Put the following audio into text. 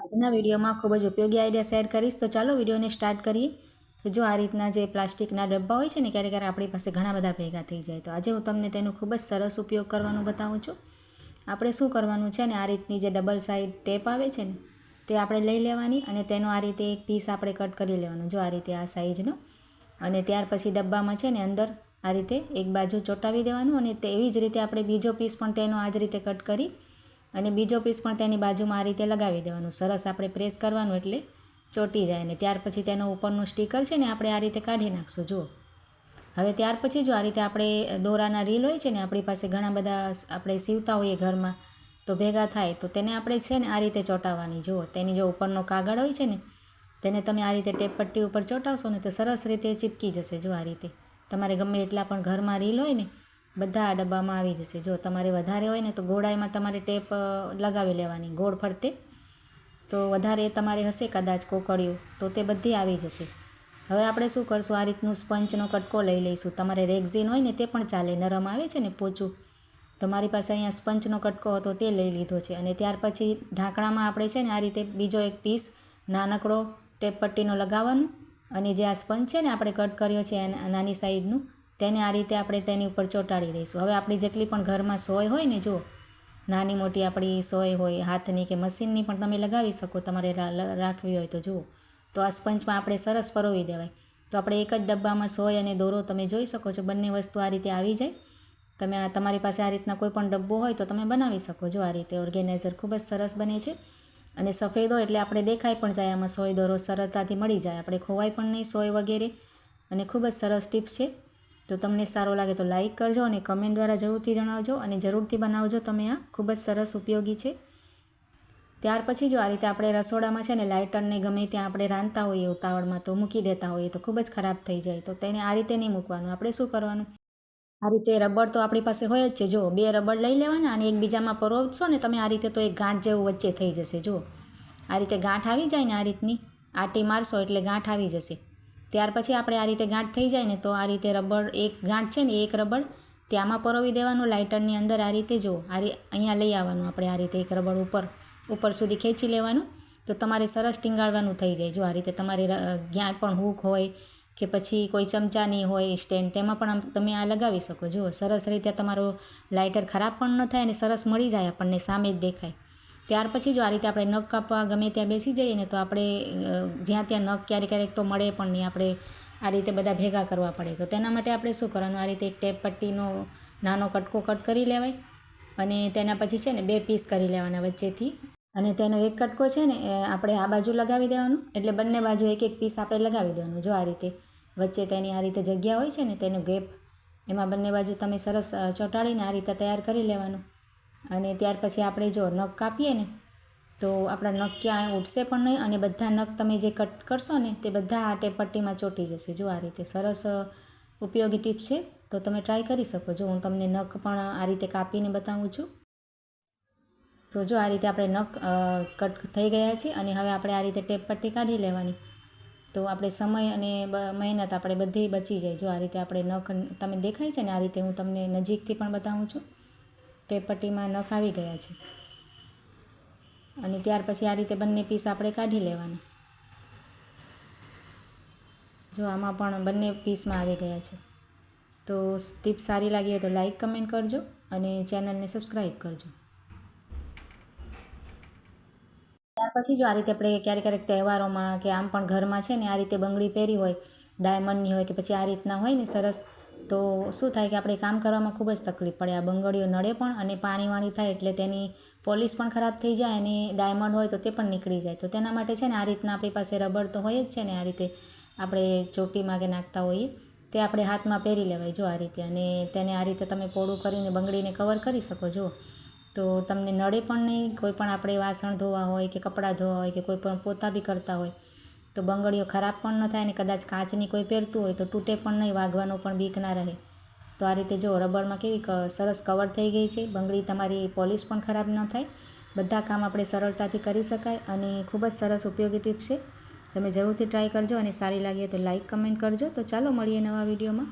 આજના વિડીયોમાં ખૂબ જ ઉપયોગી આઈડિયા શેર કરીશ, તો ચાલો વિડીયોને સ્ટાર્ટ કરીએ. તો જો આ રીતના જે પ્લાસ્ટિકના ડબ્બા હોય છે ને, ક્યારેક આપણી પાસે ઘણા બધા ભેગા થઈ જાય, તો આજે હું તમને તેનો ખૂબ જ સરસ ઉપયોગ કરવાનું બતાવું છું. આપણે શું કરવાનું છે ને, આ રીતની જે ડબલ સાઇડ ટેપ આવે છે ને, તે આપણે લઈ લેવાની અને તેનો આ રીતે એક પીસ આપણે કટ કરી લેવાનો, જો આ રીતે આ સાઇઝનો. અને ત્યાર પછી ડબ્બામાં છે ને અંદર આ રીતે એક બાજુ ચોંટાવી દેવાનું અને તેવી જ રીતે આપણે બીજો પીસ પણ તેનો આ જ રીતે કટ કરી અને બીજો પીસ પણ તેની બાજુમાં આ રીતે લગાવી દેવાનું. સરસ આપણે પ્રેસ કરવાનું એટલે ચોંટી જાય. ને ત્યાર પછી તેનો ઉપરનું સ્ટીકર છે ને આપણે આ રીતે કાઢી નાખશું. જુઓ, હવે ત્યાર પછી જો આ રીતે આપણે દોરાના રીલ હોય છે ને, આપણી પાસે ઘણા બધા આપણે સીવતા હોઈએ ઘરમાં, તો ભેગા થાય તો તેને આપણે છે ને આ રીતે ચોંટાવવાની. જુઓ, તેની જો ઉપરનો કાગળ હોય છે ને, તેને તમે આ રીતે ટેપ પટ્ટી ઉપર ચોંટાવશો ને તો સરસ રીતે ચીપકી જશે. જો આ રીતે તમારે ગમે એટલા પણ ઘરમાં રીલ હોય ને, બધા આ ડબ્બામાં આવી જશે. જો તમારે વધારે હોય ને તો ગોળાઈમાં તમારે ટેપ લગાવી લેવાની ગોળ ફરતે, તો વધારે તમારે હશે કદાચ કોકળિયું તો તે બધી આવી જશે. હવે આપણે શું કરશું, આ રીતનું સ્પંચનો કટકો લઈ લઈશું. તમારે રેક્ઝિન હોય ને તે પણ ચાલે, નરમ આવે છે ને પોચું. તમારી પાસે અહીંયા સ્પંચનો કટકો હતો તે લઈ લીધો છે. અને ત્યાર પછી ઢાંકણામાં આપણે છે ને આ રીતે બીજો એક પીસ નાનકડો ટેપ પટ્ટીનો લગાવવાનું અને જે આ સ્પંચ છે ને આપણે કટ કર્યો છે નાની સાઈઝનું, તેને આ રીતે આપણે તેની ઉપર ચોંટાડી દઈશું. હવે આપણી જેટલી પણ ઘરમાં સોય હોય ને, જો નાની મોટી આપણી સોય હોય, હાથની કે મશીનની પણ તમે લગાવી શકો, તમારે રાખવી હોય તો. જુઓ, તો આ સ્પંચમાં આપણે સરસ પરોવી દેવાય. તો આપણે એક જ ડબ્બામાં સોય અને દોરો તમે જોઈ શકો છો, બંને વસ્તુ આ રીતે આવી જાય. તમે તમારી પાસે આ રીતના કોઈ પણ ડબ્બો હોય તો તમે બનાવી શકો. જો આ રીતે ઓર્ગેનાઇઝર ખૂબ જ સરસ બને છે અને સફેદ હોય એટલે આપણે દેખાય પણ જાય, આમાં સોય દોરો સરળતાથી મળી જાય, આપણે ખોવાય પણ નહીં સોય વગેરે. અને ખૂબ જ સરસ ટિપ્સ છે. તો તમને સારો લાગે તો લાઇક કરજો અને કમેન્ટ દ્વારા જરૂરથી જણાવજો અને જરૂરથી બનાવજો તમે. આ ખૂબ જ સરસ ઉપયોગી છે. ત્યાર પછી જો આ રીતે આપણે રસોડામાં છે ને લાઇટરને ગમે ત્યાં આપણે રાંધતા હોઈએ ઉતાવળમાં તો મૂકી દેતા હોઈએ તો ખૂબ જ ખરાબ થઈ જાય. તો તેને આ રીતે નહીં મૂકવાનું. આપણે શું કરવાનું, આ રીતે રબર તો આપણી પાસે હોય જ છે. જો બે રબર લઈ લેવાના અને એકબીજામાં પરોવશો ને તમે આ રીતે તો એક ગાંઠ જેવું વચ્ચે થઈ જશે. જુઓ, આ રીતે ગાંઠ આવી જાય ને, આ રીતની આટી મારશો એટલે ગાંઠ આવી જશે. ત્યાર પછી આપણે આ રીતે ગાંઠ થઈ જાય ને તો આ રીતે રબર એક ગાંઠ છે ને એક રબર ત્યાંમાં પરોવી દેવાનું લાઇટરની અંદર. આ રીતે જો અહીંયા લઈ આવવાનું આપણે, આ રીતે એક રબર ઉપર સુધી ખેંચી લેવાનું તો તમારે સરસ ટીંગાળવાનું થઈ જાય. જો આ રીતે તમારે ક્યાંય પણ હૂક હોય કે પછી કોઈ ચમચાની હોય સ્ટેન્ડ, તેમાં પણ તમે આ લગાવી શકો. જુઓ, સરસ રીતે તમારો લાઇટર ખરાબ પણ ન થાય અને સરસ મળી જાય, આપણને સામે જ દેખાય. ત્યાર પછી જો આ રીતે આપણે નખ કાપવા ગમે ત્યાં બેસી જઈએ ને તો આપણે જ્યાં ત્યાં નખ ક્યારેક તો મળે પણ નહીં, આપણે આ રીતે બધા ભેગા કરવા પડે. તો તેના માટે આપણે શું કરવાનું, આ રીતે એક ટેપ પટ્ટીનો નાનો કટકો કટ કરી લેવાય અને તેના પછી છે ને બે પીસ કરી લેવાના વચ્ચેથી. અને તેનો એક કટકો છે ને આપણે આ બાજુ લગાવી દેવાનું, એટલે બંને બાજુ એક એક પીસ આપણે લગાવી દેવાનું. જો આ રીતે વચ્ચે તેની આ રીતે જગ્યા હોય છે ને તેનો ગેપ, એમાં બંને બાજુ તમે સરસ ચોંટાડીને આ રીતે તૈયાર કરી લેવાનું. અને ત્યાર પછી આપણે જો નખ કાપીએ ને તો આપણા નખ ક્યાંય ઉઠશે પણ નહીં અને બધા નખ તમે જે કટ કરશો ને તે બધા આ ટેપ પટ્ટીમાં ચોંટી જશે. જો આ રીતે સરસ ઉપયોગી ટિપ્સ છે, તો તમે ટ્રાય કરી શકો. જો હું તમને નખ પણ આ રીતે કાપીને બતાવું છું. તો જો આ રીતે આપણે નખ કટ થઈ ગયા છે અને હવે આપણે આ રીતે ટેપ પટ્ટી કાઢી લેવાની. તો આપણે સમય અને મહેનત આપણે બધી બચી જાય. જો આ રીતે આપણે નખ તમે દેખાય છે ને, આ રીતે હું તમને નજીકથી પણ બતાવું છું. ટેપ પટ્ટીમાં નખ આવી ગયા છે અને ત્યાર પછી આ રીતે બંને પીસ આપણે કાઢી લેવાના. જો આમાં પણ બંને પીસમાં આવી ગયા છે. તો ટિપ્સ સારી લાગી હોય તો લાઈક કમેન્ટ કરજો અને ચેનલને સબસ્ક્રાઈબ કરજો. ત્યાર પછી જો આ રીતે આપણે ક્યારેક તહેવારોમાં કે આમ પણ ઘરમાં છે ને આ રીતે બંગડી પહેરી હોય, ડાયમંડની હોય કે પછી આ રીતના હોય ને સરસ, તો શું થાય કે આપણે કામ કરવામાં ખૂબ જ તકલીફ પડે. આ બંગડીઓ નડે પણ અને પાણીવાળી થાય એટલે તેની પોલિશ પણ ખરાબ થઈ જાય અને ડાયમંડ હોય તો તે પણ નીકળી જાય. તો તેના માટે છે ને આ રીતના આપણી પાસે રબર તો હોય જ છે ને, આ રીતે આપણે ચોટીમાં કે નાખતા હોઈએ તે આપણે હાથમાં પહેરી લેવાય. જો આ રીતે, અને તેને આ રીતે તમે પોળું કરીને બંગડીને કવર કરી શકો. જો તો તમને નડે પણ નહીં. કોઈ પણ આપણે વાસણ ધોવા હોય કે કપડાં ધોવા હોય કે કોઈ પણ પોતા બી કરતા હોય તો બંગડીઓ ખરાબ પણ ન થાય અને કદાચ કાચની કોઈ પહેરતું હોય તો તૂટે પણ નહીં, વાગવાનો પણ બીક ના રહે. તો આ રીતે જો રબરમાં કેવી સરસ કવર થઈ ગઈ છે બંગડી, તમારી પોલિશ પણ ખરાબ ન થાય. બધા કામ આપણે સરળતાથી કરી શકાય અને ખૂબ જ સરસ ઉપયોગી ટિપ્સ છે. તમે જરૂરથી ટ્રાય કરજો અને સારી લાગી તો લાઈક કમેન્ટ કરજો. તો ચાલો મળીએ નવા વિડીયોમાં.